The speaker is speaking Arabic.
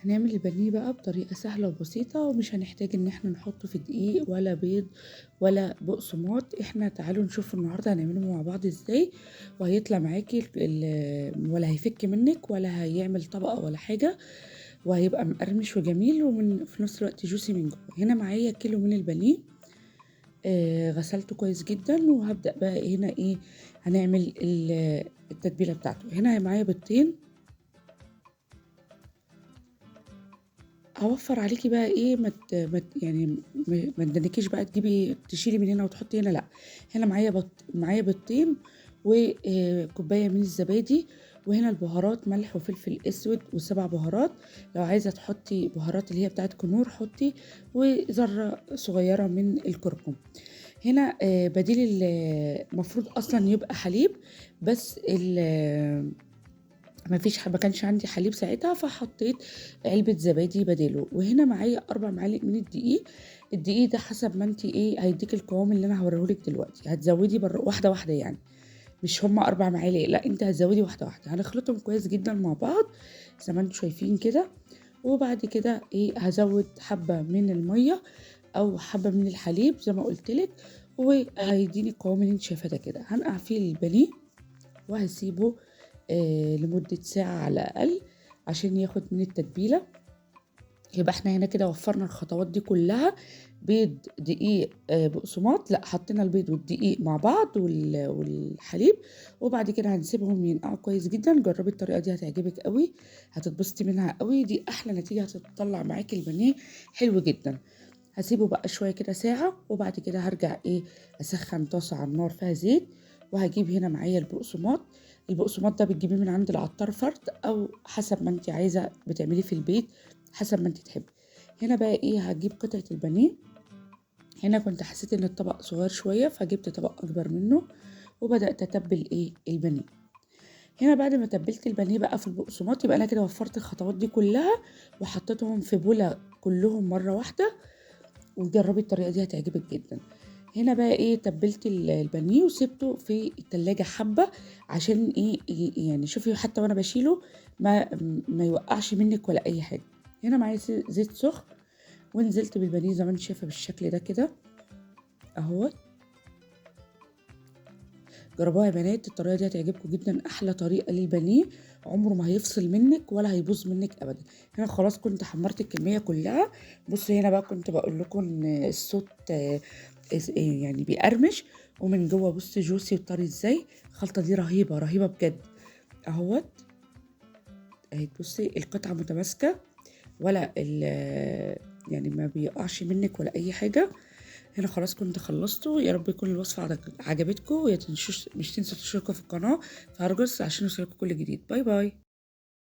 هنعمل البانيه بقى بطريقة سهلة وبسيطة، ومش هنحتاج ان احنا نحطه في دقيق ولا بيض ولا بقسماط. احنا تعالوا نشوف النهاردة هنعمله مع بعض ازاي، وهيطلع معاكي ولا هيفك منك ولا هيعمل طبقة ولا حاجة، وهيبقى مقرمش وجميل ومن في نفس الوقت جوسي من جوه. هنا معايا كيلو من البانيه، غسلته كويس جدا، وهبدأ بقى هنا ايه هنعمل التتبيلة بتاعته. هنا معايا بيضتين. هوفر عليكي بقى ايه يعني ما تدنكيش بقى تجيبي تشيلي من هنا وتحطي هنا، لا. هنا معايا بيضتين وكوبايه من الزبادي، وهنا البهارات ملح وفلفل اسود و7 بهارات. لو عايزه تحطي بهارات اللي هي بتاعت كنور حطي، وذره صغيره من الكركم. هنا بديل المفروض اصلا يبقى حليب، بس ما كانش عندي حليب ساعتها، فحطيت علبة زبادي بداله. وهنا معايا 4 معالق من الدقيق. الدقيق ده حسب ما انت ايه هيديك القوام اللي انا هوريهولك دلوقتي. هتزودي واحدة واحدة يعني، مش هما 4 معالق، لا انت هتزودي واحدة واحدة. هنخلطهم كويس جدا مع بعض زي ما انتم شايفين كده. وبعد كده ايه هزود حبة من المية او حبة من الحليب زي ما قلتلك، وهيديني القوام اللي انت شايفاه ده كده. هنقع فيه البانيه وهسيبه لمدة ساعة على الأقل عشان ياخد من التتبيلة. يبقى احنا هنا كده وفرنا الخطوات دي كلها. بيض، دقيق، بقسماط، لا حطينا البيض والدقيق مع بعض والحليب. وبعد كده هنسيبهم ينقعوا كويس جدا. جربي الطريقة دي هتعجبك قوي، هتتبسطي منها قوي. دي احلى نتيجة هتطلع معاكي البانيه حلو جدا. هسيبه بقى شوية كده ساعة، وبعد كده هرجع ايه اسخن طاسة على النار فيها زيت. وهجيب هنا معايا البقسماط. البقسماط ده بتجيبيه من عند العطار فرد، او حسب ما انت عايزة بتعمليه في البيت، حسب ما انت تحبي. هنا بقى ايه هجيب قطعة البانيه. هنا كنت حسيت ان الطبق صغير شوية فجبت طبق اكبر منه، وبدأت اتبل ايه البانيه. هنا بعد ما تبلت البانيه بقى في البقسماط، يبقى انا كده وفرت الخطوات دي كلها وحطيتهم في بولة كلهم مرة واحدة. وجربي الطريقة دي هتعجبك جدا. هنا بقى ايه تبلت البانيه وسبته في التلاجة حبة، عشان ايه يعني شوفي حتى وانا بشيله ما ما يوقعش منك ولا اي حاجة. هنا معايا زيت سخن، ونزلت بالبانيه زي ما انت شايفة بالشكل ده كده اهوت. جربوها يا بنات، الطريقة دي هتعجبكم جدا. احلى طريقة للبانيه، عمره ما هيفصل منك ولا هيبوظ منك ابدا. هنا خلاص كنت حمرت الكمية كلها. بصوا هنا بقى كنت بقول لكم ان الصوت يعني بيقرمش، ومن جوه بص جوسي وطري ازاي. الخلطة دي رهيبة رهيبة بجد اهوت. اهي بصي القطعة متماسكة، ولا يعني ما بيقعش منك ولا اي حاجة. هنا خلاص كنت خلصته. يا رب يكون الوصفة عجبتكم، ويا تنسوش مش تنسوا تشتركوا في القناة فهرجس عشان يوصلكوا كل جديد. باي باي.